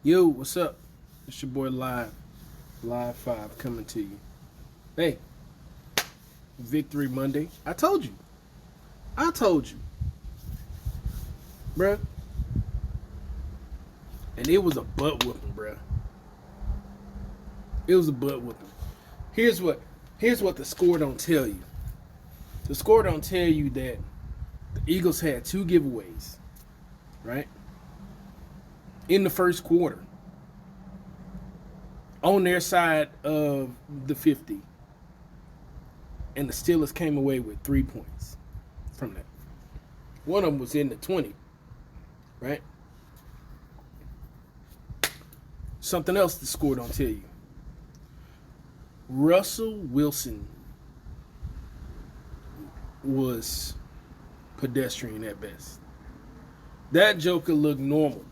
Yo, what's up? It's your boy Live 5 coming to you. Hey, Victory Monday. I told you, bruh. And it was a butt whooping, bruh. It was a butt whooping. Here's what, here's what the score don't tell you. The score don't tell you that the Eagles had two giveaways, right? In the first quarter, on their side of the 50. And the Steelers came away with 3 points from that. One of them was in the 20, right? Something else the score don't tell you. Russell Wilson was pedestrian at best. That joker looked normal.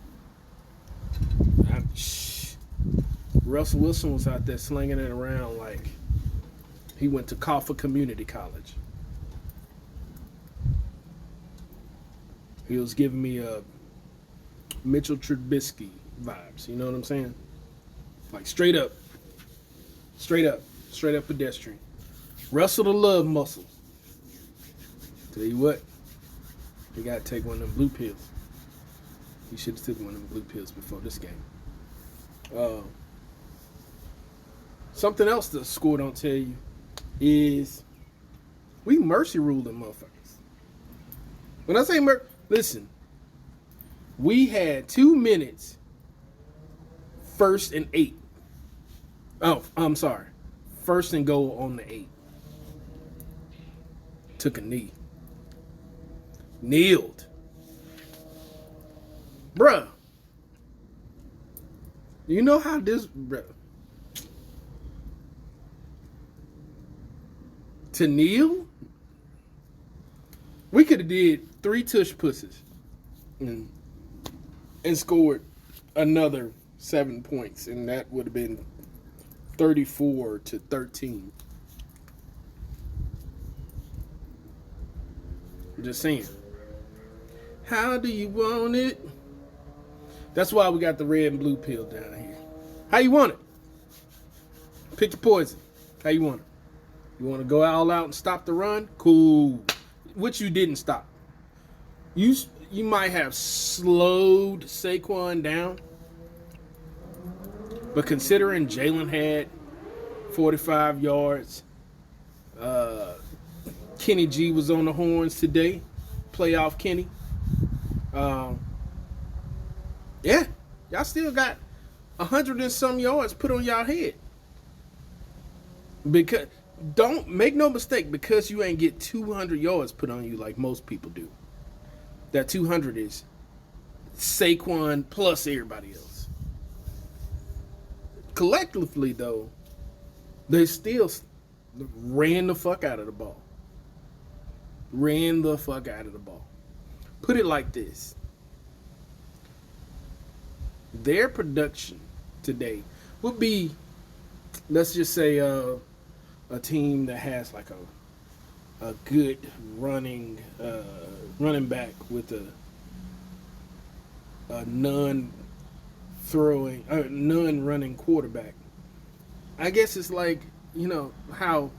Russell Wilson was out there slinging it around like he went to Coffer Community College. He was giving me a Mitchell Trubisky vibes. You know what I'm saying? Like straight up pedestrian. Russell the love muscle. Tell you what, you gotta take one of them blue pills. You should have taken one of them blue pills before this game. Something else the score don't tell you is we mercy ruled them motherfuckers. When I say listen, we had 2 minutes, 1st and 8. Oh, I'm sorry. 1st and goal on the 8. Took a knee. Kneeled. Bruh. You know how this, bruh. To kneel? We could have did 3 tush pusses and scored another 7 points, and that would have been 34-13. I'm just saying. How do you want it? That's why we got the red and blue pill down here. How you want it? Pick your poison. How you want it? You want to go all out and stop the run? Cool. Which you didn't stop. You might have slowed Saquon down, but considering Jalen had 45 yards, Kenny G was on the horns today, playoff Kenny. Yeah, y'all still got 100 and some yards put on y'all head. Because don't make no mistake, because you ain't get 200 yards put on you like most people do. That 200 is Saquon plus everybody else. Collectively, though, they still ran the fuck out of the ball. Ran the fuck out of the ball. Put it like this. Their production today would be, let's just say, a team that has like a good running back with a non-running quarterback. I guess it's like, you know, how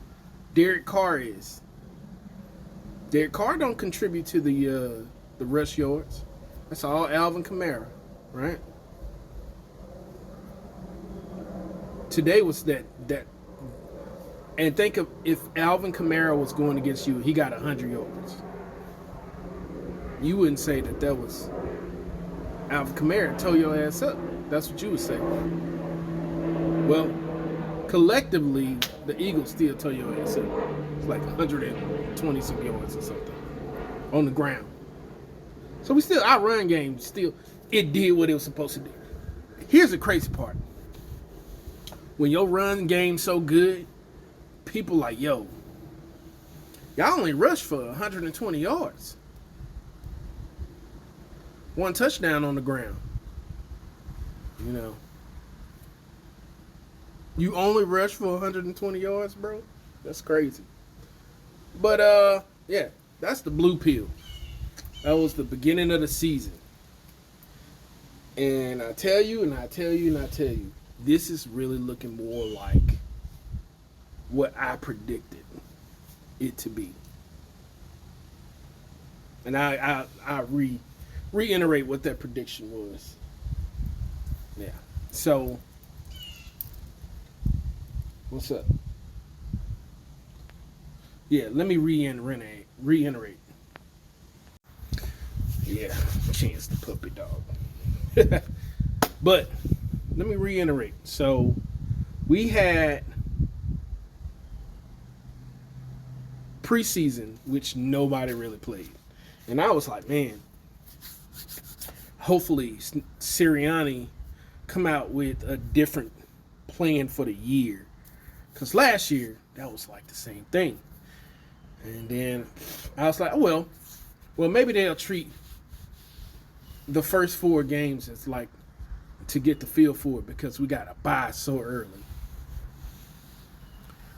Derek Carr is. Derek Carr don't contribute to the rush yards. That's all Alvin Kamara, right? Today was that. And think of if Alvin Kamara was going against you, he got 100 yards. You wouldn't say that was Alvin Kamara tore your ass up. That's what you would say. Well, collectively, the Eagles still tore your ass up. It's like 120 some yards or something on the ground. So our run game it did what it was supposed to do. Here's the crazy part. When your run game's so good, people like, yo, y'all only rushed for 120 yards. 1 touchdown on the ground. You know. You only rushed for 120 yards, bro? That's crazy. But, yeah, that's the blue pill. That was the beginning of the season. And I tell you, and I tell you, and I tell you, this is really looking more like what I predicted it to be. And I reiterate what that prediction was. Yeah. So, what's up? Yeah, let me reiterate. Yeah, Chance the puppy dog. But let me reiterate. So we had preseason, which nobody really played. And I was like, man, hopefully Sirianni come out with a different plan for the year. Because last year, that was like the same thing. And then I was like, oh, well, maybe they'll treat the first 4 games as like to get the feel for it because we got to buy so early.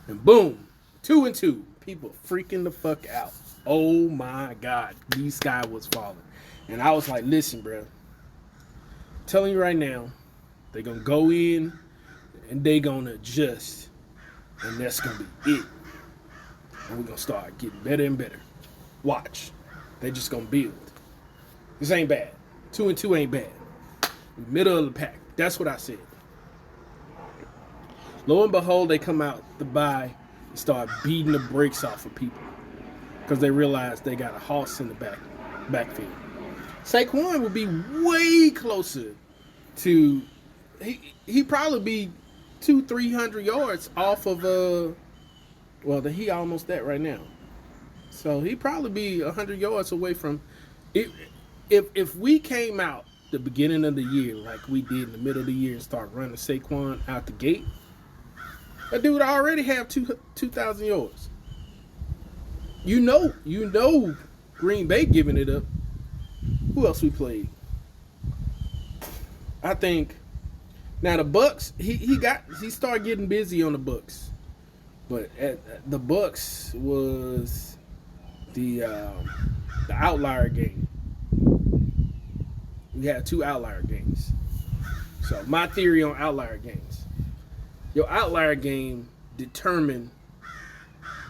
And boom, 2-2. People freaking the fuck out. Oh my God, the sky was falling. And I was like, listen, bro, I'm telling you right now, they're going to go in and they're going to adjust. And that's going to be it. And we're going to start getting better and better. Watch. They're just going to build. This ain't bad. 2-2 ain't bad. Middle of the pack. That's what I said. Lo and behold, they come out the bye and start beating the brakes off of people because they realize they got a horse in the backfield. Saquon would be way closer to he probably be 200-300 yards off of he almost that right now. So he probably be 100 yards away from it. If we came out the beginning of the year like we did in the middle of the year and start running Saquon out the gate, that dude already have 2,000 yards. You know, Green Bay giving it up. Who else we played? I think now the Bucks. He started getting busy on the Bucks, but the Bucks was the outlier game. We had 2 outlier games. So my theory on outlier games: your outlier game determine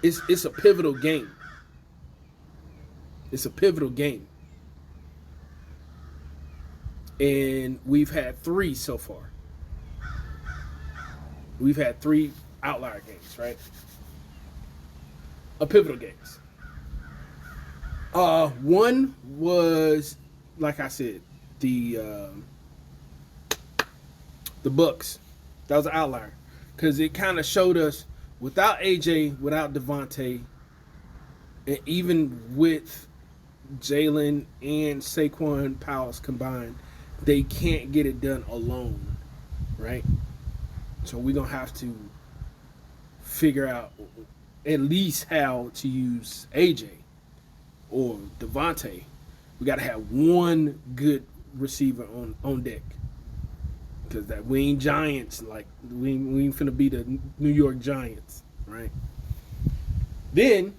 it's a pivotal game. It's a pivotal game. And we've had 3 so far. We've had 3 outlier games, right? Pivotal games. One was, like I said, the Bucks. That was an outlier because it kind of showed us without AJ, without Devontae, and even with Jalen and Saquon Powell combined, they can't get it done alone, right? So we're going to have to figure out at least how to use AJ or Devontae. We got to have one good receiver on deck. Because that we ain't Giants, like we ain't finna be the New York Giants, right? Then,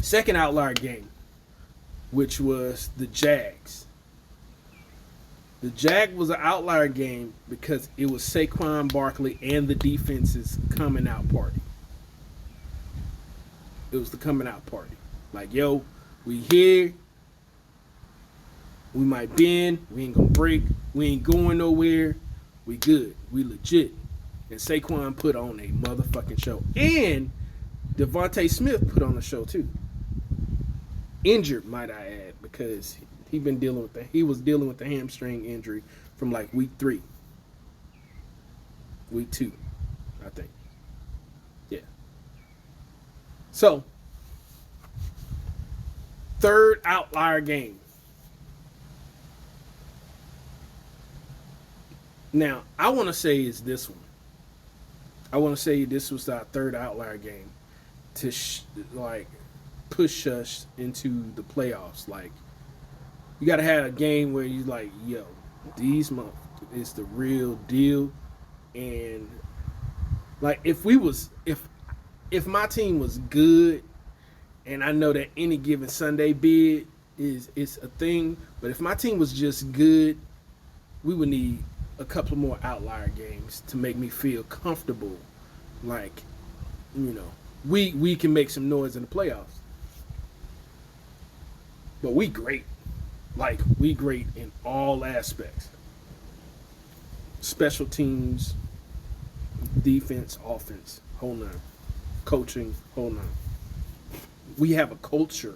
second outlier game, which was the Jags. The Jag was an outlier game because it was Saquon Barkley and the defense's coming out party. It was the coming out party. Like, yo, we here. We might bend. We ain't gonna break. We ain't going nowhere. We good. We legit. And Saquon put on a motherfucking show. And Devontae Smith put on a show too. Injured, might I add, because he was dealing with the hamstring injury from like week 3. Week 2, I think. Yeah. So, third outlier game. Now, I want to say it's this one. I want to say this was our third outlier game to push us into the playoffs. Like, you got to have a game where you're like, yo, these months is the real deal. And like, if my team was good, and I know that any given Sunday bid is a thing, but if my team was just good, we would need a couple more outlier games to make me feel comfortable. Like, you know, we can make some noise in the playoffs. But we great. Like, we great in all aspects. Special teams, defense, offense, whole nine. Coaching, whole nine. We have a culture.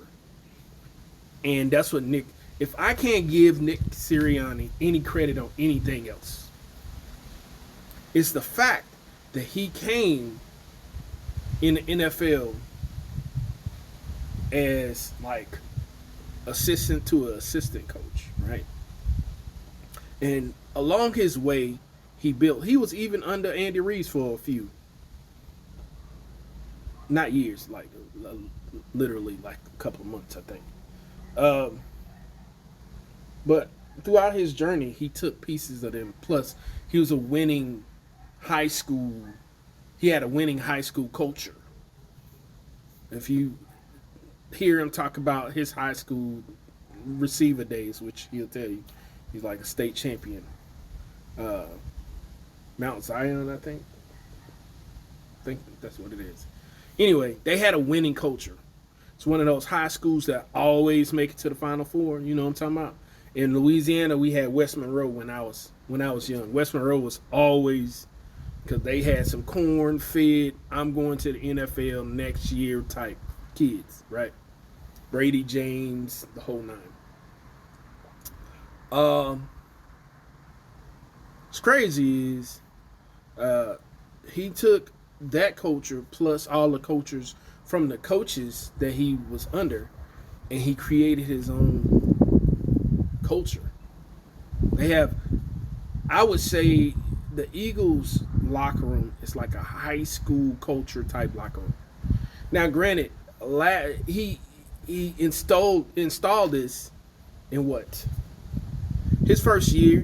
And that's what Nick, if I can't give Nick Sirianni any credit on anything else, it's the fact that he came in the NFL as like assistant to an assistant coach, right? And along his way, he was even under Andy Reid for a few, not years, like literally like a couple of months, I think. But throughout his journey, he took pieces of them. Plus, he was a winning high school. He had a winning high school culture. If you hear him talk about his high school receiver days, which he'll tell you, he's like a state champion. Mount Zion, I think that's what it is. Anyway, they had a winning culture. It's one of those high schools that always make it to the Final Four. You know what I'm talking about? In Louisiana, we had West Monroe when I was young. West Monroe was always, because they had some corn-fed, I'm going to the NFL next year type kids, right? Brady James, the whole nine. What's crazy is he took that culture plus all the cultures from the coaches that he was under, and he created his own culture. They have, I would say, the Eagles locker room is like a high school culture type locker room. Now, granted, he installed this in what? His first year.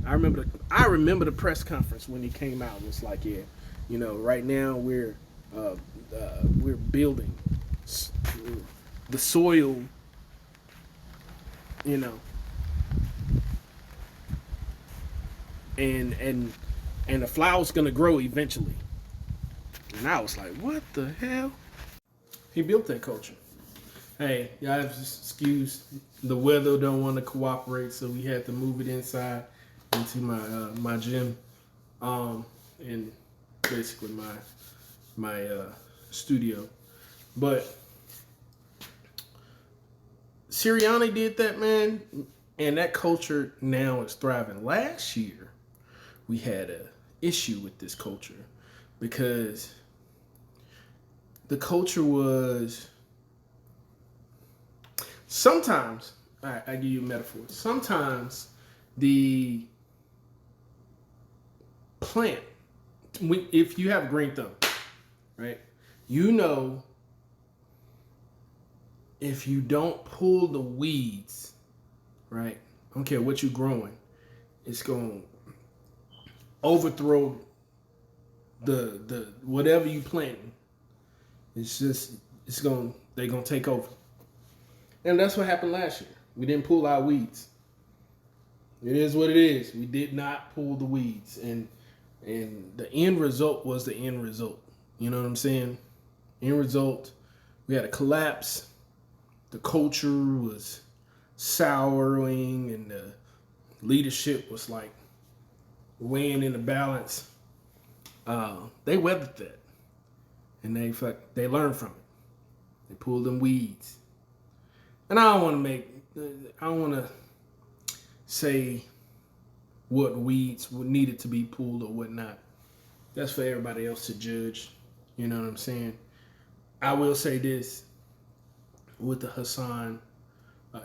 I remember the press conference when he came out. It's like, yeah, you know, right now we're building the soil, you know, and the flower's gonna grow eventually. And I was like, what the hell? He built that culture. Hey, y'all just excuse the weather don't want to cooperate, so we had to move it inside into my gym, and basically my studio. But Sirianni did that, man, and that culture now is thriving. Last year, we had an issue with this culture because the culture was sometimes, I give you a metaphor. Sometimes the plant, if you have green thumb, right? You know, if you don't pull the weeds, right? I don't care what you're growing, it's going to overthrow the whatever you planting. They're going to take over. And that's what happened last year. We didn't pull our weeds. It is what it is. We did not pull the weeds. And the end result was the end result. You know what I'm saying? End result, we had a collapse. The culture was souring, and the leadership was like weighing in the balance. They weathered that, and they learned from it. They pulled them weeds. And I don't want to say what weeds needed to be pulled or whatnot. That's for everybody else to judge. You know what I'm saying? I will say this. With the Hassan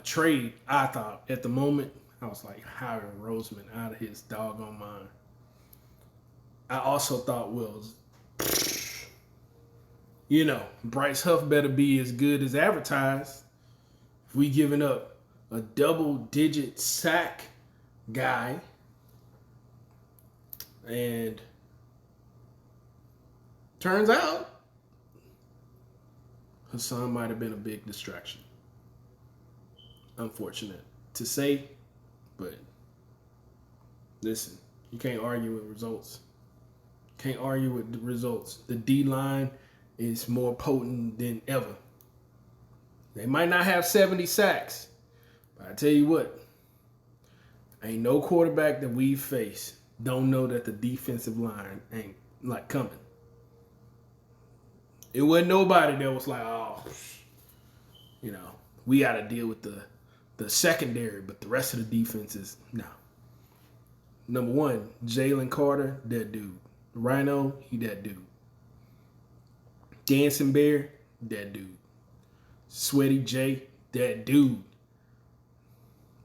trade, I thought at the moment, I was like, hiring Roseman out of his doggone mind. I also thought, well, you know, Bryce Huff better be as good as advertised. If we giving up a double-digit sack guy, and turns out Hassan might have been a big distraction. Unfortunate to say, but Listen, you can't argue with results. Can't argue with the results. The D line is more potent than ever. They might not have 70 sacks, but I tell you what, ain't no quarterback that we face don't know that the defensive line ain't like coming. It wasn't nobody that was like, oh, we got to deal with the secondary, but the rest of the defense is no. Number one, Jalen Carter, that dude. Rhino, he that dude. Dancing Bear, that dude. Sweaty J, that dude.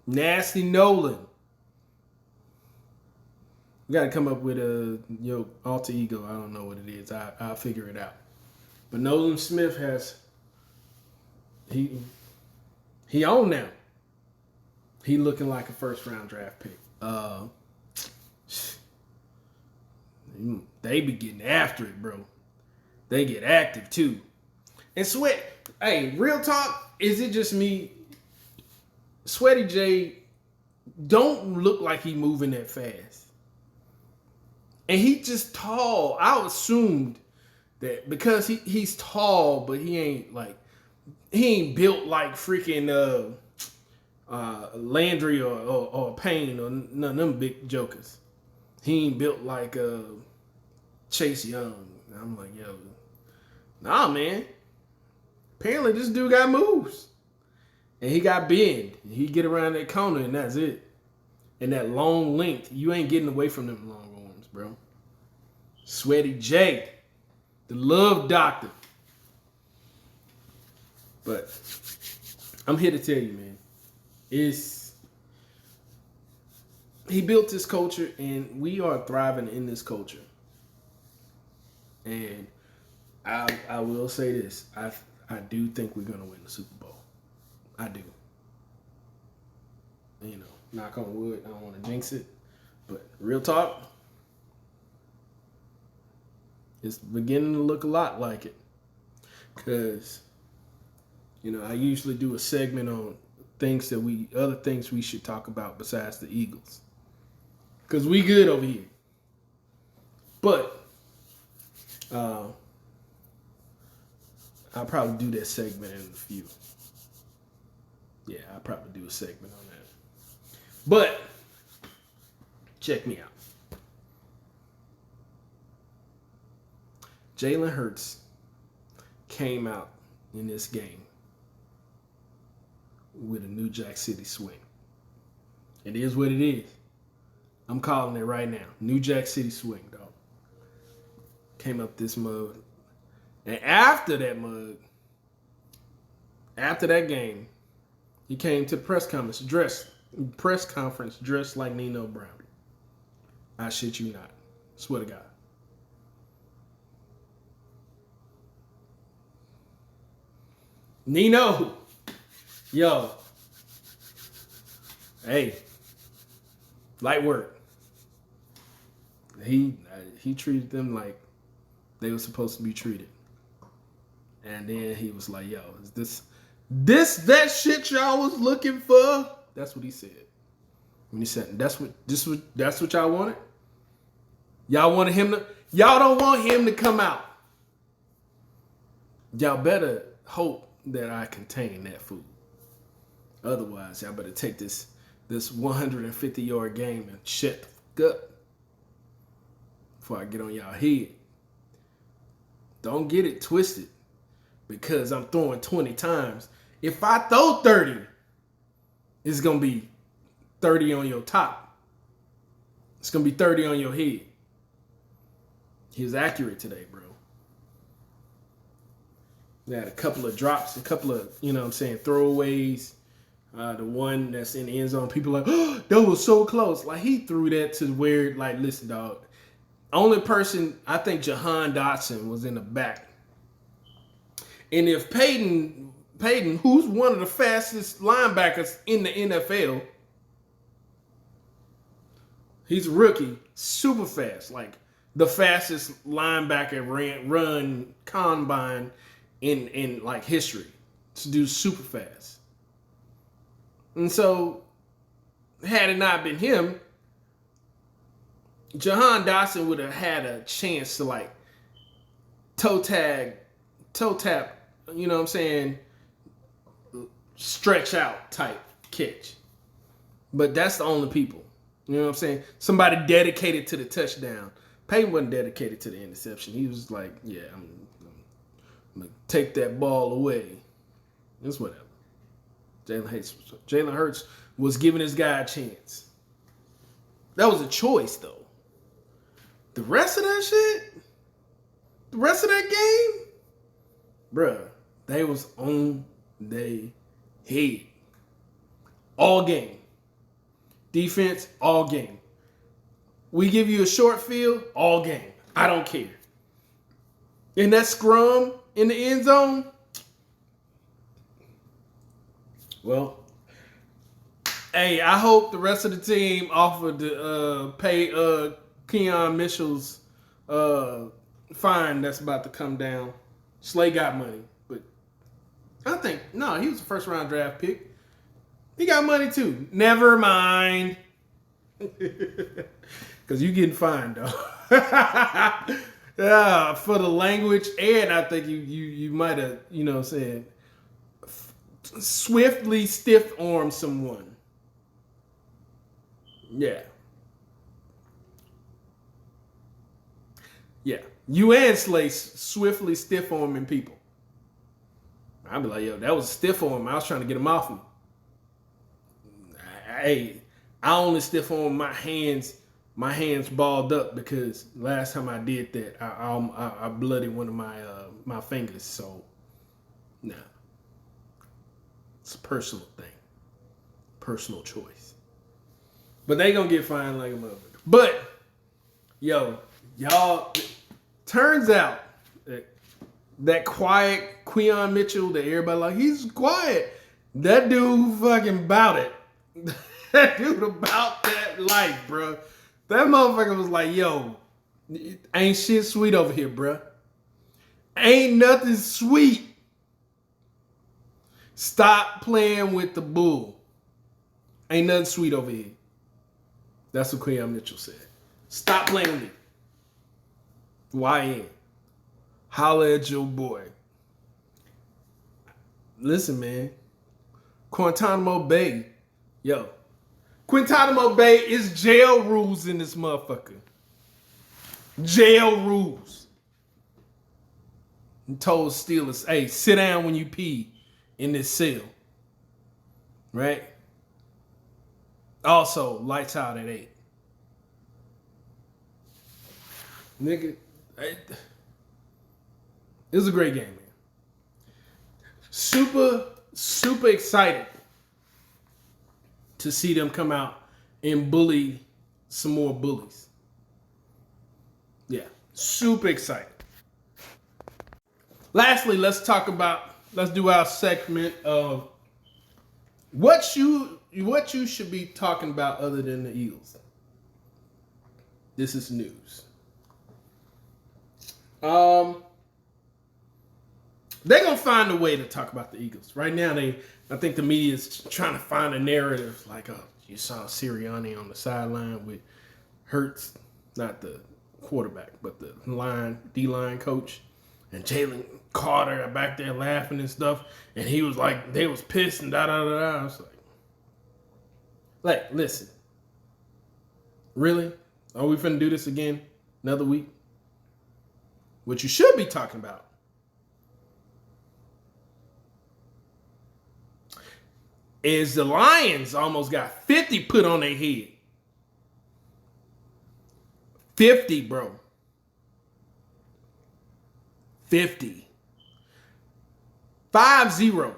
Nasty Nolan. We got to come up with a alter ego. I don't know what it is. I'll figure it out. But Nolan Smith has he on now. He looking like a first round draft pick. They be getting after it, bro. They get active too. And Sweat, hey, real talk, is it just me? Sweaty J don't look like he moving that fast. And he just tall. I assumed that because he's tall, but he ain't built like freaking Landry or Payne or none of them big jokers. He ain't built like Chase Young. I'm like, yo, nah, man. Apparently this dude got moves. And he got bend. He get around that corner and that's it. And that long length, you ain't getting away from them long arms, bro. Sweaty J, the love doctor. But I'm here to tell you, man, he built this culture and we are thriving in this culture. And I will say this. I do think we're going to win the Super Bowl. I do. Knock on wood. I don't want to jinx it. But real talk, it's beginning to look a lot like it. Because, I usually do a segment on other things we should talk about besides the Eagles. Because we good over here. But, I'll probably do that segment in a few. Yeah, I'll probably do a segment on that. But, check me out. Jalen Hurts came out in this game with a New Jack City swing. It is what it is. I'm calling it right now. New Jack City swing, dog. Came up this mug. And after that game, he came to the press conference dressed like Nino Brown. I shit you not. Swear to God. Nino, yo, hey, light work. He treated them like they were supposed to be treated. And then he was like, yo, is this that shit y'all was looking for? That's what he said. When he said, that's what y'all wanted? Y'all don't want him to come out. Y'all better hope that I contain that food. Otherwise, y'all better take this 150-yard game and shut the fuck up before I get on y'all head. Don't get it twisted because I'm throwing 20 times. If I throw 30, it's going to be 30 on your top. It's going to be 30 on your head. He was accurate today, bro. We had a couple of drops, a couple of, throwaways. The one that's in the end zone, people are like, oh, that was so close. Like, he threw that to where, like, listen, dog. Only person, I think Jahan Dotson was in the back. And if Peyton, who's one of the fastest linebackers in the NFL, he's a rookie, super fast, like the fastest linebacker run combine in like history. This dude's super fast. And so, had it not been him, Jahan Dotson would have had a chance to like toe tap, you know what I'm saying, stretch out type catch. But that's the only people. You know what I'm saying? Somebody dedicated to the touchdown. Peyton wasn't dedicated to the interception. He was like, yeah, I'm going to take that ball away. It's whatever. Jalen Hurts was giving this guy a chance. That was a choice, though. The rest of that shit, the rest of that game, bruh, they was on their head. All game. Defense, all game. We give you a short field, all game. I don't care. In that scrum in the end zone, well, hey, I hope the rest of the team offered to pay Keon Mitchell's fine that's about to come down. Slay got money, but I think, no, he was a first round draft pick. He got money too. Never mind. Because you getting fined, though. Yeah, for the language, and I think you might have, you know what I'm saying, swiftly stiff-arm someone. Yeah. Yeah. You and Slay swiftly stiff-arming people. I'd be like, yo, that was a stiff-arm. I was trying to get him off me. Hey, I only stiff-arm my hands balled up because last time I did that, I bloodied one of my fingers. So, nah. It's a personal thing. Personal choice. But they gonna get fined like a motherfucker. But, yo, y'all, turns out that quiet Queion Mitchell that everybody like, he's quiet. That dude fucking bout it. That dude about that life, bro. That motherfucker was like, yo, ain't shit sweet over here, bro. Ain't nothing sweet. Stop playing with the bull. Ain't nothing sweet over here. That's what Queion Mitchell said. Stop playing with me. YN. Holla at your boy. Listen, man. Guantanamo Bay. Yo. Guantanamo Bay is jail rules in this motherfucker. Jail rules. And told Steelers, hey, sit down when you pee in this cell. Right? Also, lights out at 8. Nigga, it was a great game, man. Super, super excited to see them come out and bully some more bullies. Yeah, super excited. Lastly, let's do our segment of what you should be talking about other than the Eagles. This is news. They're gonna find a way to talk about the Eagles. Right now, I think the media is trying to find a narrative like, oh, you saw Sirianni on the sideline with Hurts, not the quarterback, but the D-line coach, and Jalen Carter back there laughing and stuff, and he was like, they was pissed and da-da-da-da. I was like, listen, really? Are we finna do this again? Another week? What you should be talking about is the Lions almost got 50 put on their head. 50, bro. 50. 5-0.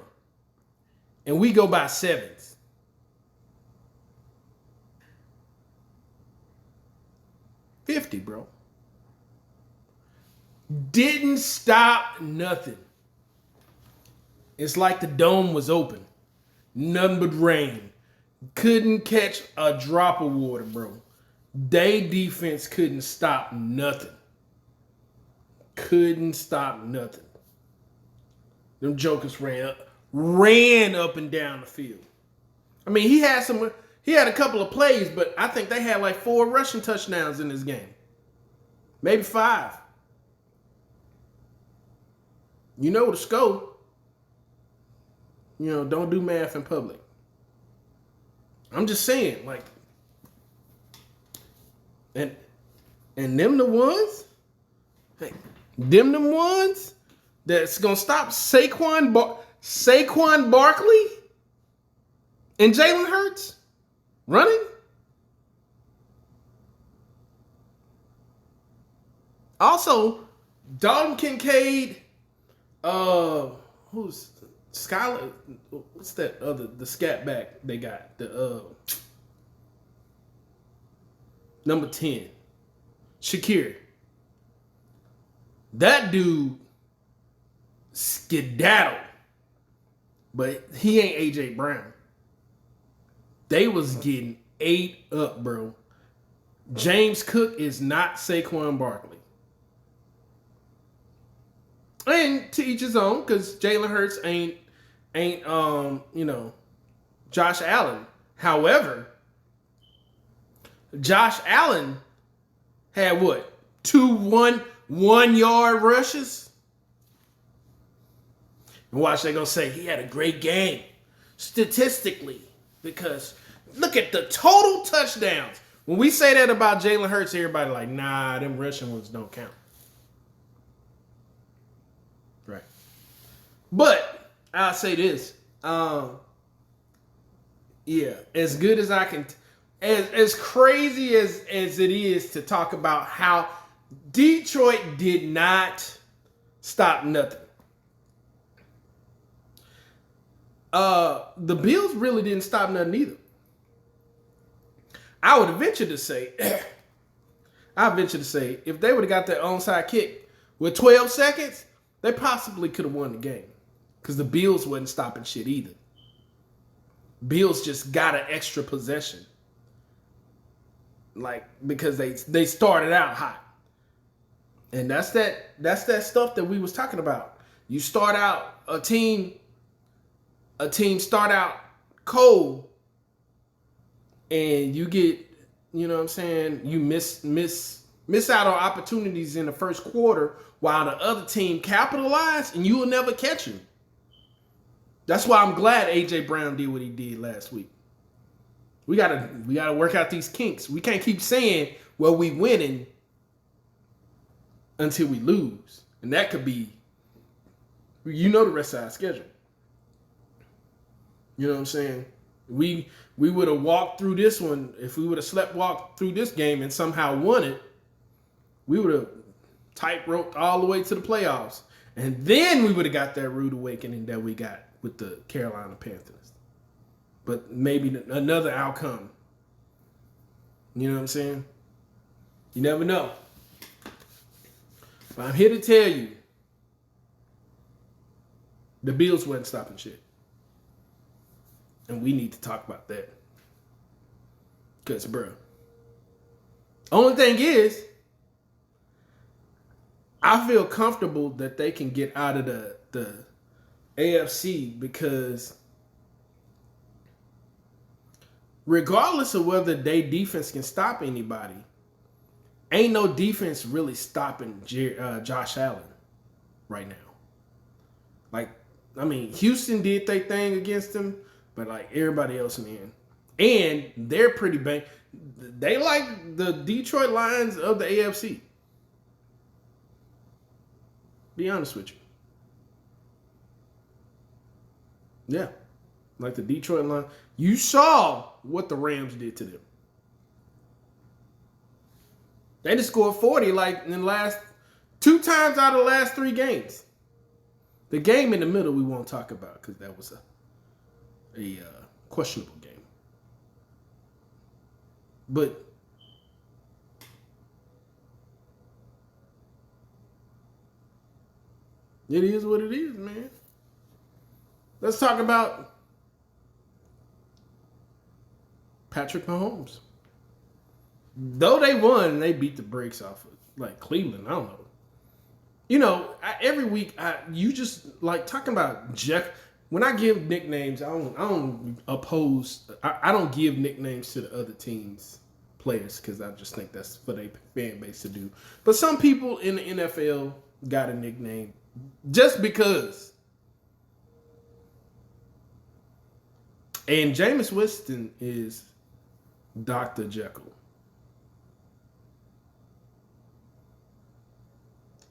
And we go by 7s. $50, bro. Didn't stop nothing. It's like the dome was open. Nothing but rain. Couldn't catch a drop of water, bro. They defense couldn't stop nothing. Couldn't stop nothing. Them jokers ran up and down the field. I mean, he had He had a couple of plays, but I think they had like 4 rushing touchdowns in this game. Maybe 5. You know the score. You know, don't do math in public. I'm just saying, like, and them the ones, hey, them ones that's gonna stop Saquon Barkley and Jalen Hurts running. Also, Dalton Kincaid, who's Skylar? What's that other, the scat back they got? The number 10, Shakir. That dude skedaddled, but he ain't AJ Brown. They was getting ate up, bro. James Cook is not Saquon Barkley. And to each his own, because Jalen Hurts ain't Josh Allen. However, Josh Allen had what? 2 1-yard rushes? And watch, they gonna say he had a great game statistically, because look at the total touchdowns. When we say that about Jalen Hurts, everybody like, nah, them rushing ones don't count. Right. But I'll say this. Yeah, as good as I can, as crazy as it is to talk about how Detroit did not stop nothing. The Bills really didn't stop nothing either. I would venture to say, if they would have got that onside kick with 12 seconds, they possibly could have won the game. Because the Bills wasn't stopping shit either. Bills just got an extra possession. Like, because they started out hot. And that's that stuff that we was talking about. You start out, a team start out cold, and you get, you know what I'm saying, you miss out on opportunities in the first quarter while the other team capitalized, and you will never catch him. That's why I'm glad AJ Brown did what he did last week. We gotta work out these kinks. We can't keep saying, well, we winning until we lose. And that could be, the rest of our schedule. You know what I'm saying? We would have walked through this one. If we would have walked through this game and somehow won it, we would have tight-roped all the way to the playoffs. And then we would have got that rude awakening that we got with the Carolina Panthers. But maybe another outcome. You know what I'm saying? You never know. But I'm here to tell you, the Bills wasn't stopping shit. And we need to talk about that. Because, bro, only thing is, I feel comfortable that they can get out of the AFC, because regardless of whether their defense can stop anybody, ain't no defense really stopping Josh Allen right now. Like, I mean, Houston did their thing against him, but like everybody else, man. And they're pretty bang. They like the Detroit Lions of the AFC. Be honest with you. Yeah. Like the Detroit Lions. You saw what the Rams did to them. They just scored 40 like in the last 2 times out of the last 3 games. The game in the middle we won't talk about because that was a questionable game. But it is what it is, man. Let's talk about Patrick Mahomes. Though they won, they beat the brakes off of like Cleveland. I don't know. You know, every week you just like talking about when I give nicknames, I don't give nicknames to the other teams players because I just think that's for their fan base to do. But some people in the NFL got a nickname just because. And Jameis Winston is Dr. Jekyll.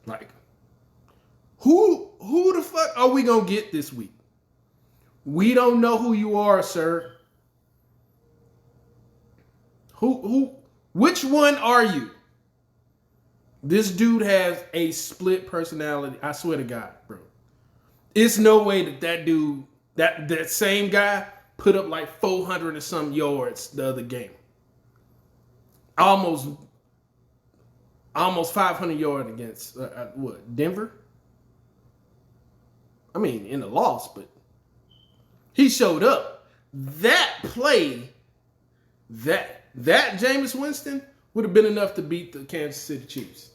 Like, who the fuck are we gonna get this week? We don't know who you are, sir. Which one are you? This dude has a split personality. I swear to God, bro. It's no way that dude, that same guy, put up like 400 and some yards the other game. Almost 500 yards against what, Denver? I mean, in the loss, but he showed up. That play, that Jameis Winston would have been enough to beat the Kansas City Chiefs.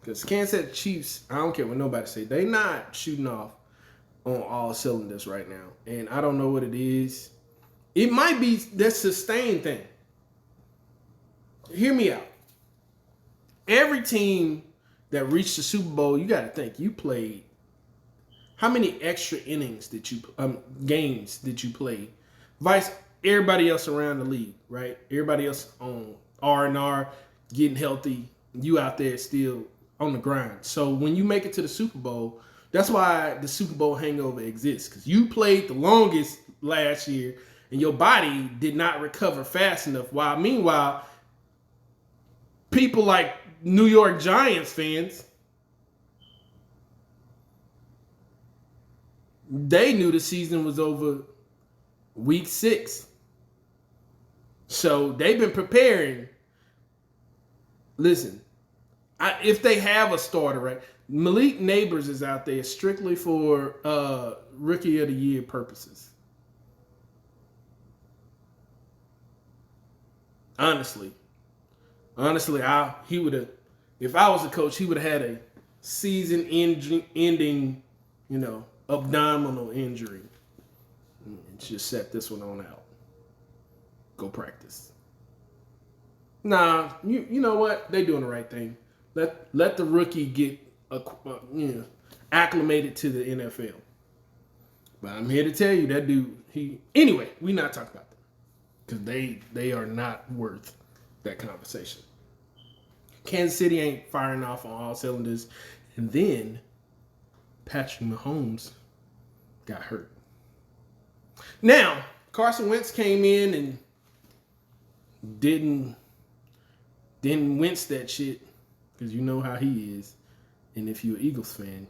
Because Kansas City Chiefs, I don't care what nobody say, they not shooting off on all cylinders right now. And I don't know what it is. It might be that sustained thing. Hear me out. Every team that reached the Super Bowl, you got to think, you played. How many extra innings games did you play? Vice everybody else around the league, right? Everybody else on R&R, getting healthy. You out there still on the grind. So when you make it to the Super Bowl, that's why the Super Bowl hangover exists. Because you played the longest last year and your body did not recover fast enough. While meanwhile, people like New York Giants fans, they knew the season was over week 6. So they've been preparing. Listen, if they have a starter, right? Malik Neighbors is out there strictly for Rookie of the Year purposes. Honestly, he would have, if I was a coach, he would have had a season-ending, abdominal injury. And just set this one on out. Go practice. Nah, you know what? They doing the right thing. Let the rookie get acclimated to the NFL. But I'm here to tell you that dude. Anyway, we not talking about them because they are not worth that conversation. Kansas City ain't firing off on all cylinders, and then Patrick Mahomes got hurt. Now Carson Wentz came in and didn't wince that shit because you know how he is, and if you're an Eagles fan,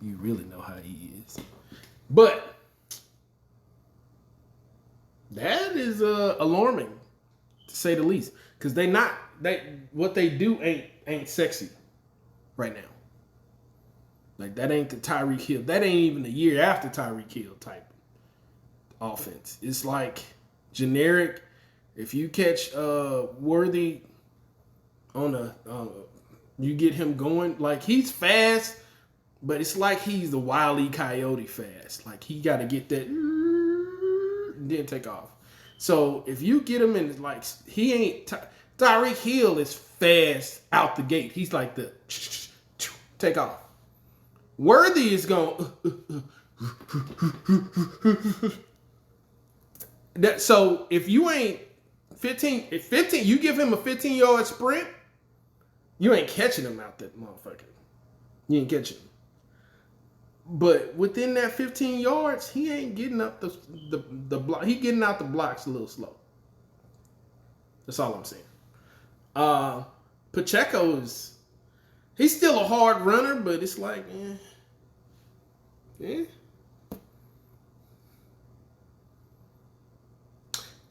you really know how he is. But that is alarming to say the least, because what they do ain't sexy right now. Like, that ain't the Tyreek Hill. That ain't even the year after Tyreek Hill type offense. It's like generic. If you catch Worthy you get him going, like, he's fast, but it's like he's the Wile E. Coyote fast. Like, he got to get that and then take off. So if you get him in, like, he ain't Tyreek Hill is fast out the gate. He's like the take off. Worthy is going so if you ain't 15, you give him a 15-yard sprint, you ain't catching him out that motherfucker. You ain't catching him. But within that 15 yards, he ain't getting up the block. He getting out the blocks a little slow. That's all I'm saying. Pacheco he's still a hard runner, but it's like, yeah.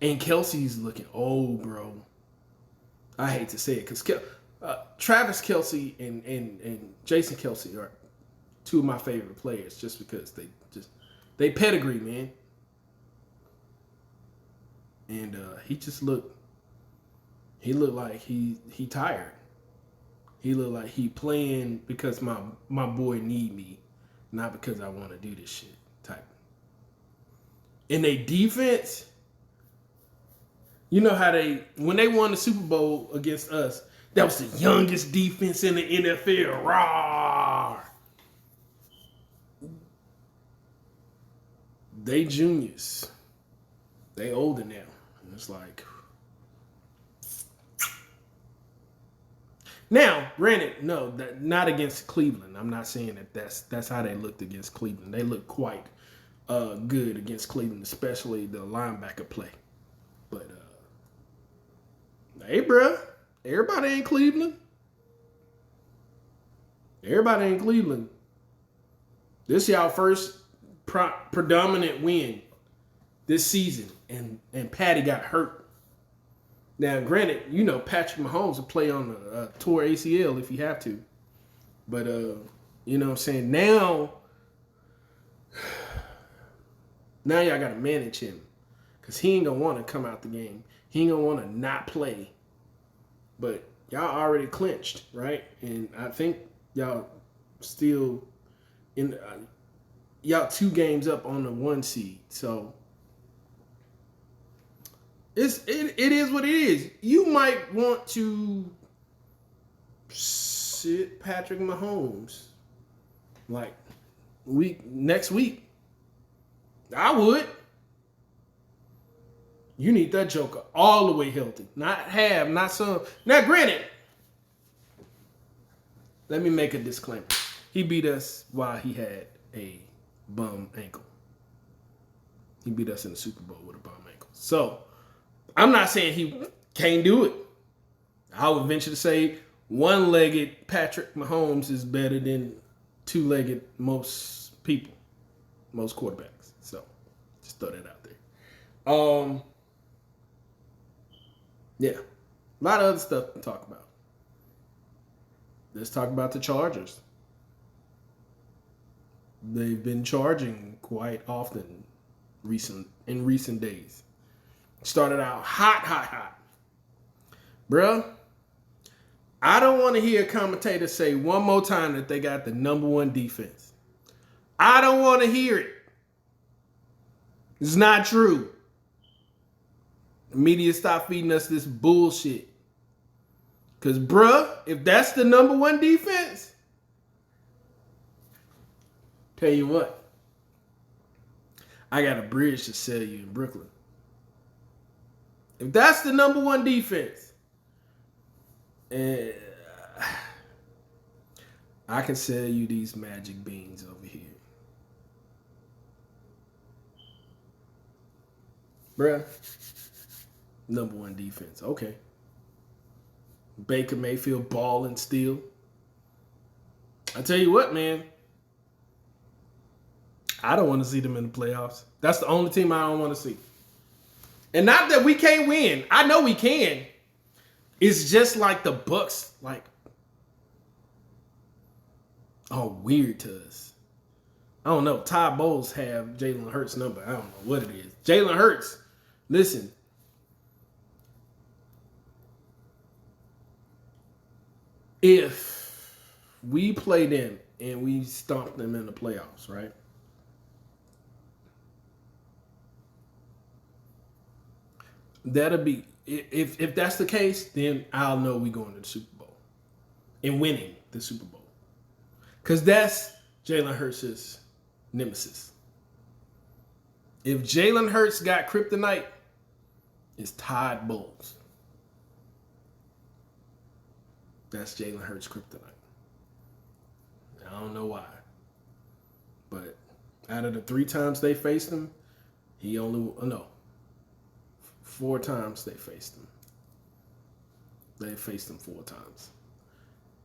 And Kelsey's looking old, bro. I hate to say it, because Travis Kelce and Jason Kelce are two of my favorite players, just because they pedigree, man. And he looked like he tired. He looked like he playing because my boy need me, not because I want to do this shit type. In their defense, you know how when they won the Super Bowl against us, that was the youngest defense in the NFL. Raw. They juniors. They older now. And it's like. Now, granted, no, not against Cleveland. I'm not saying that's how they looked against Cleveland. They looked quite good against Cleveland, especially the linebacker play. But hey, bro, everybody ain't Cleveland. Everybody ain't Cleveland. This y'all first predominant win this season, and Patty got hurt. Now, granted, you know Patrick Mahomes will play on the tore ACL if you have to, but you know what I'm saying. Now y'all gotta manage him because he ain't gonna want to come out the game. He ain't gonna want to not play. But y'all already clinched, right? And I think y'all still in y'all 2 games up on the 1 seed, so. It is what it is. You might want to sit Patrick Mahomes like next week. I would. You need that joker all the way healthy. Not half, not some. Now, granted, let me make a disclaimer. He beat us while he had a bum ankle. He beat us in the Super Bowl with a bum ankle. So, I'm not saying he can't do it. I would venture to say one-legged Patrick Mahomes is better than two-legged most people, most quarterbacks. So, just throw that out there. Yeah, a lot of other stuff to talk about. Let's talk about the Chargers. They've been charging quite often in recent days. Started out hot. Bruh, I don't want to hear a commentator say one more time that they got the number 1 defense. I don't want to hear it. It's not true. The media stop feeding us this bullshit. Because, bruh, if that's the number 1 defense, tell you what, I got a bridge to sell you in Brooklyn. If that's the number 1 defense, I can sell you these magic beans over here. Bruh, number 1 defense. Okay. Baker Mayfield balling still. I tell you what, man. I don't want to see them in the playoffs. That's the only team I don't want to see. And not that we can't win. I know we can. It's just like the Bucks, are weird to us. I don't know. Todd Bowles have Jalen Hurts' number. I don't know what it is. Jalen Hurts, listen. If we play them and we stomp them in the playoffs, right? That'll be, if that's the case, then I'll know we going to the Super Bowl and winning the Super Bowl. Because that's Jalen Hurts' nemesis. If Jalen Hurts got kryptonite, it's Todd Bowles. That's Jalen Hurts' kryptonite. I don't know why. But out of the 3 times they faced him, he only, 4 times they faced him. They faced him 4 times.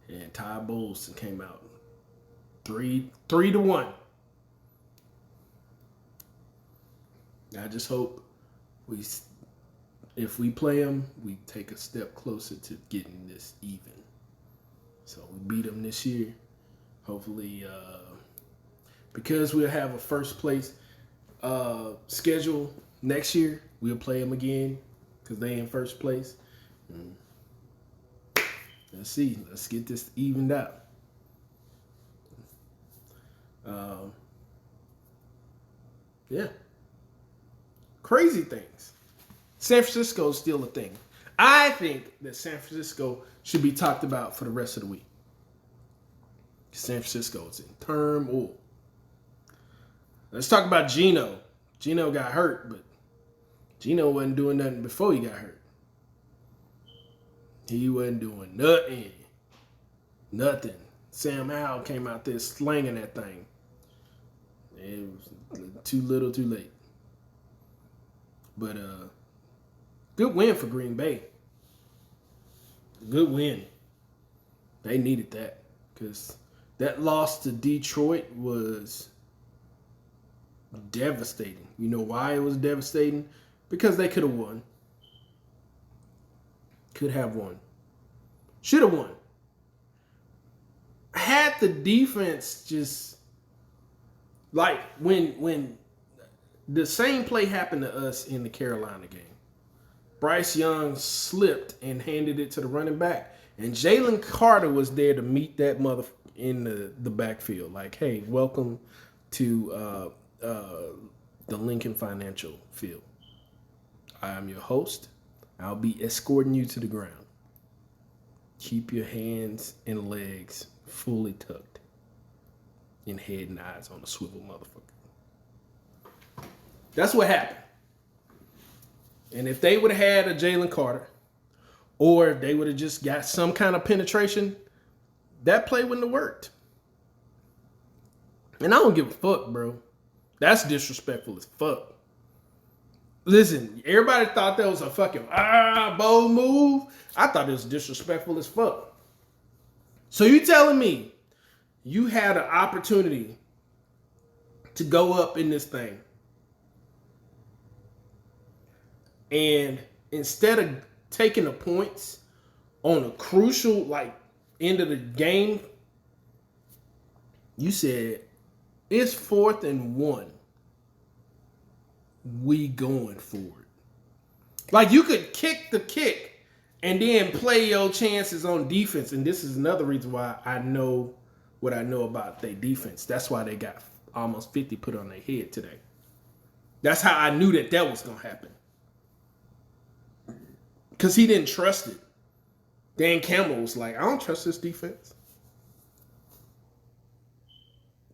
And Todd Bowles came out 3-1. I just hope if we play him, we take a step closer to getting this even. So we beat them this year. Hopefully, because we'll have a first place schedule next year, we'll play them again because they in first place. Let's see. Let's get this evened out. Um, yeah. Crazy things. San Francisco is still a thing. I think that San Francisco should be talked about for the rest of the week. San Francisco is in turmoil. Let's talk about Geno. Geno got hurt, but Geno wasn't doing nothing before he got hurt. He wasn't doing nothing. Nothing. Sam Howell came out there slanging that thing. It was too little, too late. But good win for Green Bay. Good win. They needed that because that loss to Detroit was devastating. You know why it was devastating? Because they could have won. Could have won. Should have won. Had the defense just like when the same play happened to us in the Carolina game. Bryce Young slipped and handed it to the running back. And Jalen Carter was there to meet that mother in the backfield. Like, hey, welcome to the Lincoln Financial Field. I am your host. I'll be escorting you to the ground. Keep your hands and legs fully tucked and head and eyes on the swivel, motherfucker. That's what happened. And if they would have had a Jalen Carter, or if they would have just got some kind of penetration, that play wouldn't have worked. And I don't give a fuck, bro. That's disrespectful as fuck. Listen, everybody thought that was a fucking bold move. I thought it was disrespectful as fuck. So you telling me you had an opportunity to go up in this thing, and instead of taking the points on a crucial end of the game, you said it's 4th and 1. We going for it. Like, you could kick the kick and then play your chances on defense. And this is another reason why I know what I know about their defense. That's why they got almost 50 put on their head today. That's how I knew that was going to happen. Because he didn't trust it. Dan Campbell was like, I don't trust this defense.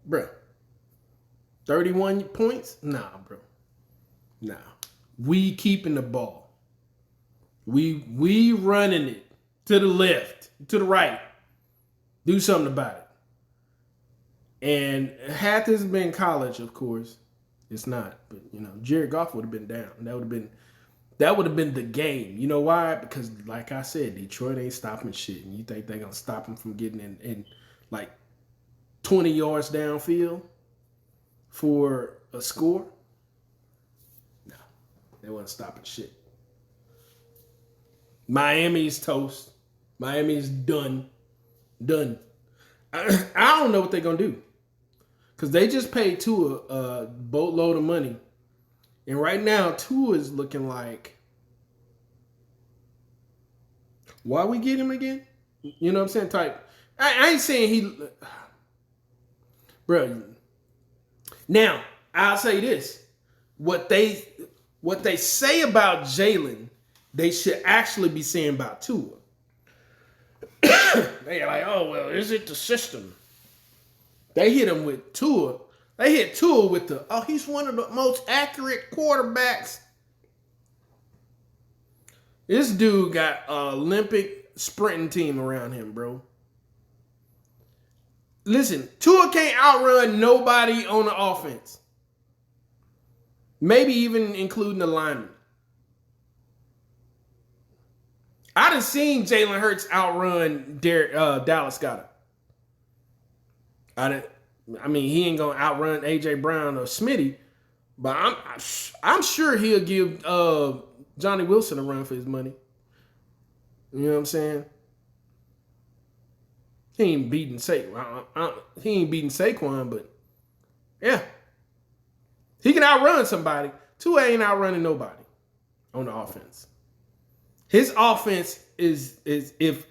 Bruh. 31 points? Nah, bro. Nah. We keeping the ball. We running it to the left, to the right. Do something about it. And had this been college, of course, it's not. But, Jared Goff would have been down. That would have been the game. You know why? Because, like I said, Detroit ain't stopping shit. And you think they're going to stop him from getting in 20 yards downfield for a score? No. They wasn't stopping shit. Miami's toast. Miami's done. Done. I don't know what they're going to do. Because they just paid Tua a boatload of money. And right now, Tua is looking like, why we get him again? You know what I'm saying? I ain't saying he, bro. Now, I'll say this. What they say about Jalen, they should actually be saying about Tua. They're like, oh, well, is it the system? They hit him with Tua. They hit Tua with he's one of the most accurate quarterbacks. This dude got an Olympic sprinting team around him, bro. Listen, Tua can't outrun nobody on the offense. Maybe even including the lineman. I done seen Jalen Hurts outrun Dallas Goedert. He ain't gonna outrun AJ Brown or Smitty, but I'm sure he'll give Johnny Wilson a run for his money. You know what I'm saying? He ain't beating Saquon, but yeah, he can outrun somebody. Tua ain't outrunning nobody on the offense. His offense is if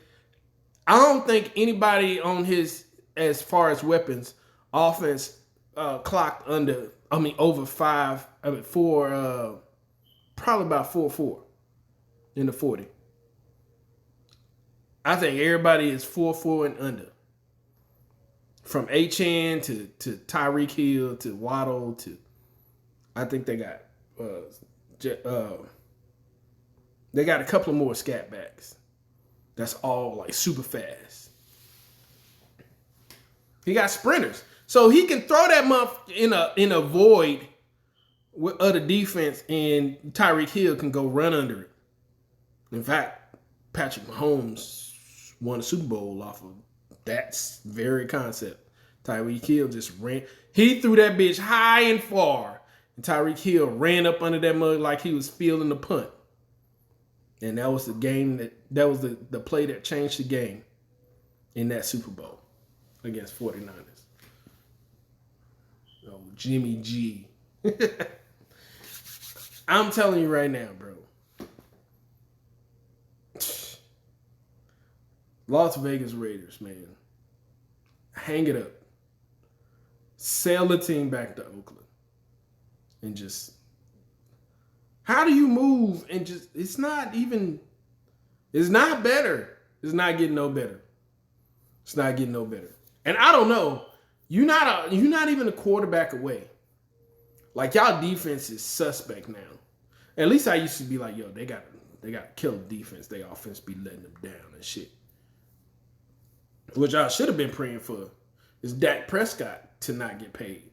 I don't think anybody on his, as far as weapons, offense clocked over 5. I mean, 4. Probably about 4.4 in the 40. I think everybody is 4.4 and under. From HN to Tyreek Hill to Waddle to, I think they got a couple of more scat backs. That's all like super fast. He got sprinters, so he can throw that muff in a void with other defense, and Tyreek Hill can go run under it. In fact, Patrick Mahomes won a Super Bowl off of that very concept. Tyreek Hill just ran. He threw that bitch high and far, and Tyreek Hill ran up under that mug like he was fielding the punt. And that was the game that was the play that changed the game in that Super Bowl against 49ers. Oh, Jimmy G. I'm telling you right now, bro. Las Vegas Raiders, man. Hang it up. Sell the team back to Oakland. And just... How do you move and just... It's not better. It's not getting no better. It's not getting no better. And I don't know. You're not even a quarterback away. Like, y'all defense is suspect now. At least I used to be like, yo, they got to kill the defense. Their offense be letting them down and shit. Which I should have been praying for is Dak Prescott to not get paid.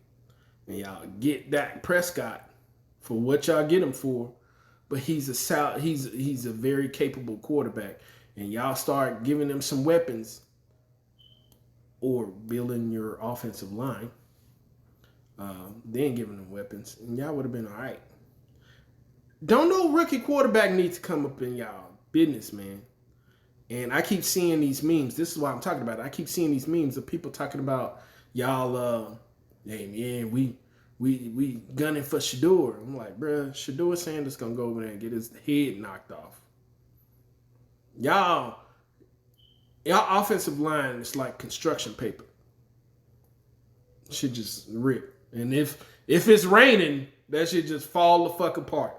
And y'all get Dak Prescott for what y'all get him for. But he's a very capable quarterback. And y'all start giving him some weapons or building your offensive line. Then giving them weapons. And y'all would have been all right. Don't no rookie quarterback need to come up in y'all business, man. And I keep seeing these memes. This is why I'm talking about it. I keep seeing these memes of people talking about y'all, hey, man, we gunning for Shedeur. I'm like, bruh, Shedeur Sanders gonna go over there and get his head knocked off. Y'all offensive line is like construction paper. Should just rip. And if it's raining, that should just fall the fuck apart.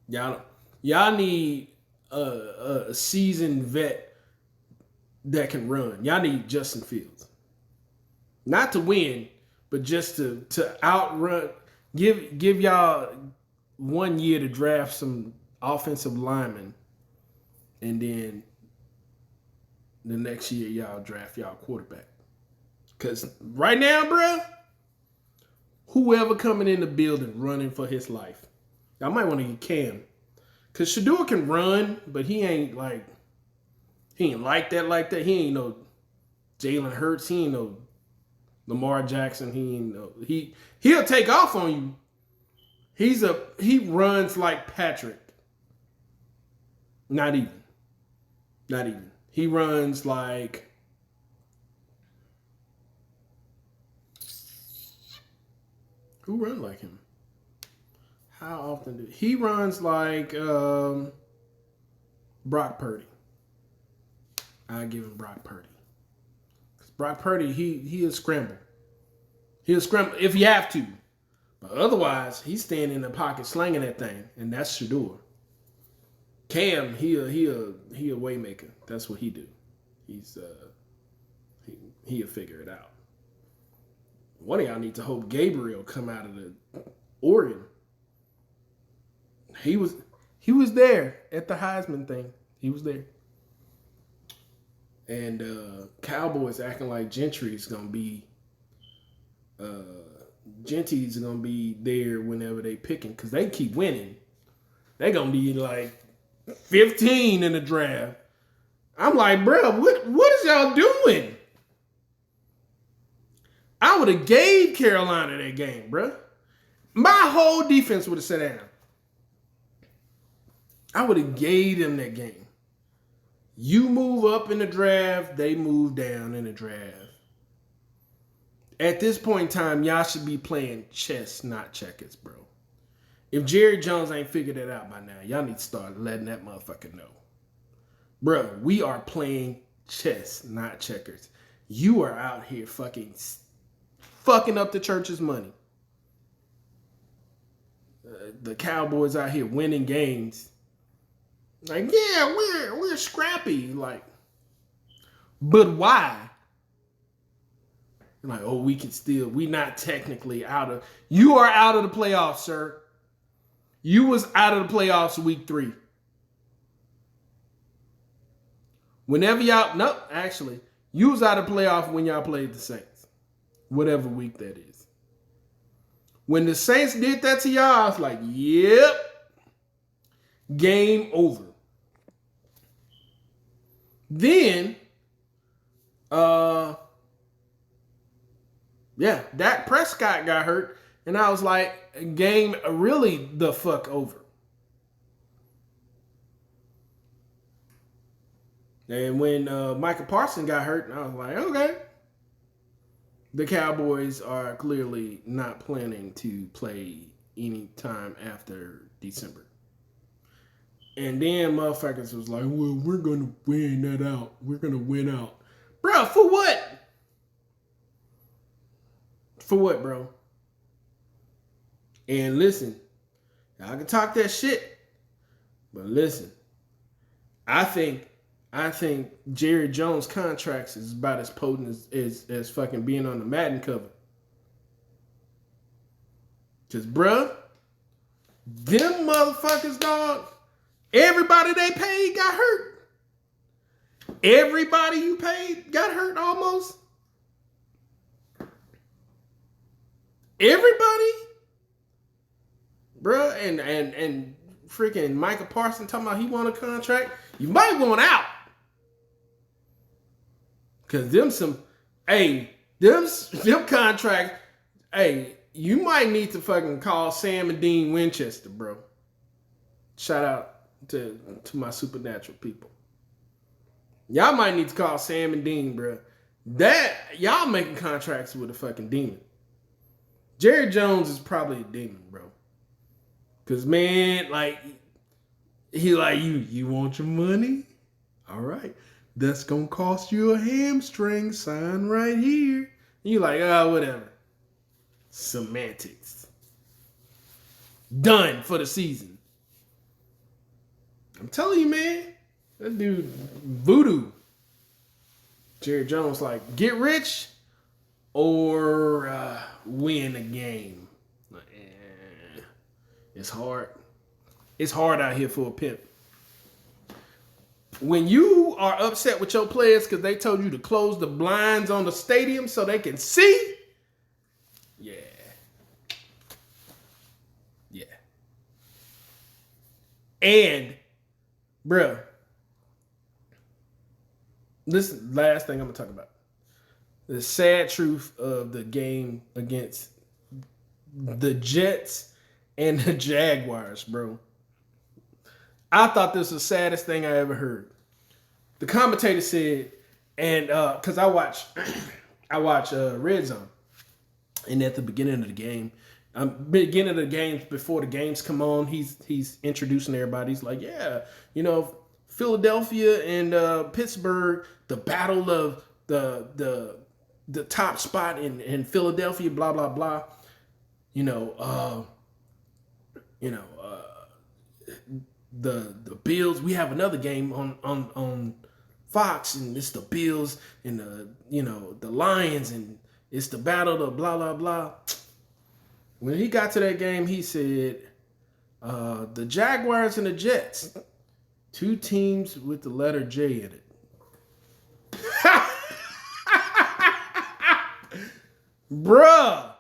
Y'all need a seasoned vet that can run. Y'all need Justin Fields. Not to win, but just to outrun. Give y'all 1 year to draft some offensive linemen, and then the next year y'all draft y'all quarterback. Because right now, bruh, whoever coming in the building running for his life, I might want to get Cam. Because Shedeur can run, but he ain't like that. He ain't no Jalen Hurts. He ain't no Lamar Jackson. He ain't no... He'll take off on you. He runs like Patrick. Not even. He runs like... Who run like him? How often do he runs like Brock Purdy? I give him Brock Purdy. Brock Purdy, he'll scramble. He'll scramble if you have to. But otherwise, he's standing in the pocket slanging that thing, and that's Shedeur. Cam, he a waymaker. That's what he do. He'll figure it out. One of y'all need to hope Gabriel come out of the Oregon. He was there at the Heisman thing. He was there. And Cowboys acting like Gentry's gonna be there whenever they picking, because they keep winning. They gonna be like 15 in the draft. I'm like, bro, what is y'all doing? I would have gave Carolina that game, bro. My whole defense would have sat down. I would have gave them that game. You move up in the draft, they move down in the draft. At this point in time, y'all should be playing chess, not checkers, bro. If Jerry Jones ain't figured it out by now, y'all need to start letting that motherfucker know. Bro, we are playing chess, not checkers. You are out here fucking up the church's money. The Cowboys out here winning games. Like, yeah, we're scrappy. Like, but why? Like, oh, we not technically out of, you are out of the playoffs, sir. You was out of the playoffs week 3. Whenever actually, you was out of the playoff when y'all played the Saints. Whatever week that is. When the Saints did that to y'all, I was like, yep. Game over. Then, Dak Prescott got hurt, and I was like, game really the fuck over. And when Micah Parsons got hurt, I was like, okay. The Cowboys are clearly not planning to play any time after December. And then motherfuckers was like, well, we're going to win that out. We're going to win out. Bro, for what? For what, bro? And listen, I can talk that shit. But listen, I think Jerry Jones' contracts is about as potent as fucking being on the Madden cover. Because, bruh, them motherfuckers, dog, everybody they paid got hurt. Everybody you paid got hurt almost. Everybody. Bruh, and freaking Micah Parsons talking about he want a contract. You might want out. Cause them contracts, you might need to fucking call Sam and Dean Winchester, bro. Shout out to my supernatural people. Y'all might need to call Sam and Dean, bro. That y'all making contracts with a fucking demon. Jerry Jones is probably a demon, bro. Cause man, like he like you want your money? All right. That's going to cost you a hamstring. Sign right here. You like, whatever. Semantics. Done for the season. I'm telling you, man. That dude, voodoo. Jerry Jones like, get rich or win a game. Like, it's hard. It's hard out here for a pimp. When you are upset with your players because they told you to close the blinds on the stadium so they can see, yeah. And, bruh, this is the last thing I'm going to talk about. The sad truth of the game against the Jets and the Jaguars, bro. I thought this was the saddest thing I ever heard. The commentator said, and because I watch Red Zone, and at the beginning of the game, before the games come on, he's introducing everybody. He's like, yeah, Philadelphia and Pittsburgh, the battle of the top spot in Philadelphia, blah blah blah. The Bills, we have another game on Fox, and it's the Bills and the Lions, and it's the battle of blah blah blah. When he got to that game, he said, the Jaguars and the Jets, 2 teams with the letter J in it. Bruh,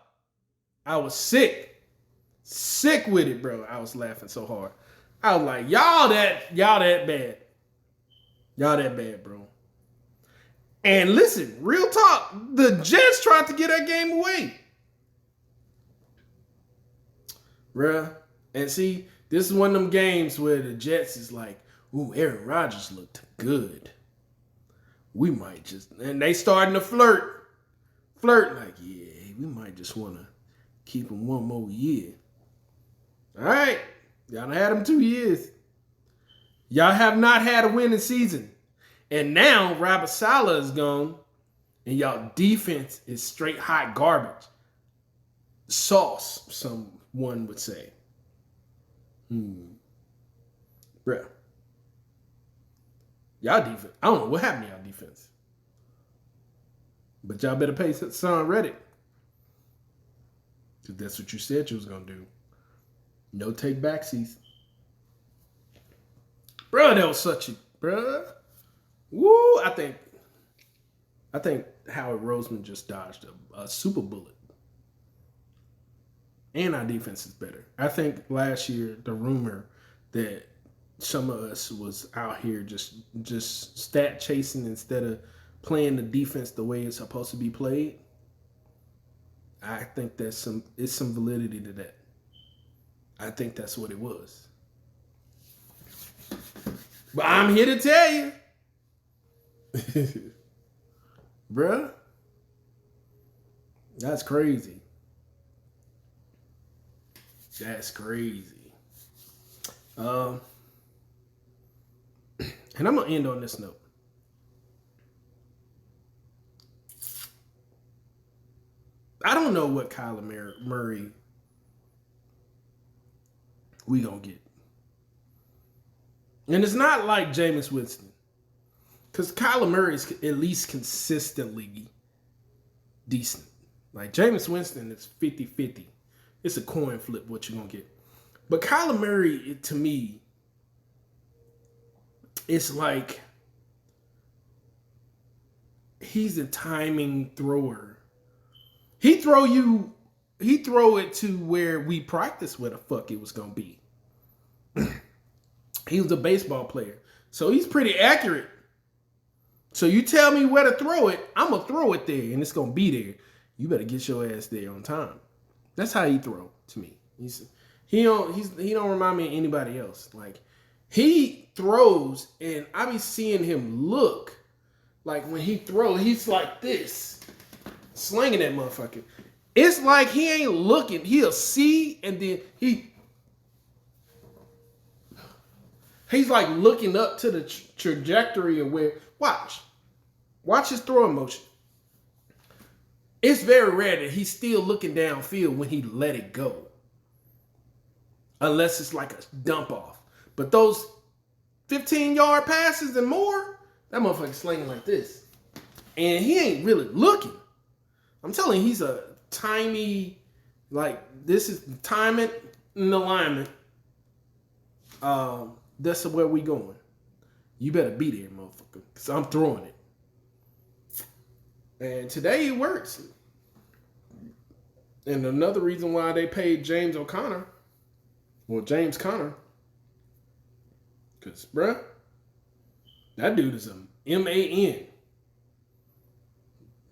I was sick with it, bro. I was laughing so hard. I was like, y'all that bad. Y'all that bad, bro. And listen, real talk, the Jets tried to get that game away. Bruh. And see, this is one of them games where the Jets is like, ooh, Aaron Rodgers looked good. We might just, and they starting to flirt like, yeah, we might just want to keep him one more year. All right. Y'all done had him 2 years. Y'all have not had a winning season. And now Robert Saleh is gone. And y'all defense is straight hot garbage. Sauce, someone would say. Bruh. Y'all defense. I don't know what happened to y'all defense. But y'all better pay Son Reddick. Because that's what you said you was going to do. No take backsies. Bruh, that was such a... Bruh. Woo! I think Howard Roseman just dodged a super bullet. And our defense is better. I think last year, the rumor that some of us was out here just stat chasing instead of playing the defense the way it's supposed to be played, I think it's some validity to that. I think that's what it was. But I'm here to tell you, bruh, that's crazy. That's crazy. And I'm going to end on this note. I don't know what Kyler Murray we going to get. And it's not like Jameis Winston. Because Kyler Murray is at least consistently decent. Like Jameis Winston is 50-50. It's a coin flip what you're going to get. But Kyler Murray, to me, it's like he's a timing thrower. He throw it to where we practice where the fuck it was going to be. He was a baseball player. So he's pretty accurate. So you tell me where to throw it, I'm going to throw it there and it's going to be there. You better get your ass there on time. That's how he throw to me. He don't remind me of anybody else. Like he throws and I be seeing him look like when he throws, he's like this, slinging that motherfucker. It's like he ain't looking. He'll see and then he's like looking up to the trajectory of where. Watch his throwing motion. It's very rare that he's still looking downfield when he let it go. Unless it's like a dump off. But those 15-yard passes and more, that motherfucker's slinging like this. And he ain't really looking. I'm telling you, he's a tiny, like, this is timing and alignment. That's where we going. You better be there, motherfucker, because I'm throwing it. And today it works. And another reason why they paid James Conner, because, bruh, that dude is a MAN.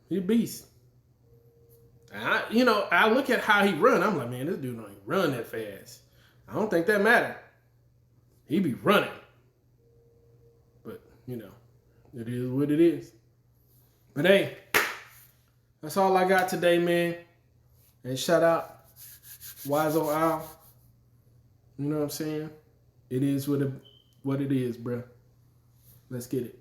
He a beast. I look at how he run. I'm like, man, this dude don't even run that fast. I don't think that matter. He be running. But, it is what it is. But hey, that's all I got today, man. And shout out Wise Old Al. You know what I'm saying? It is what it is, bruh. Let's get it.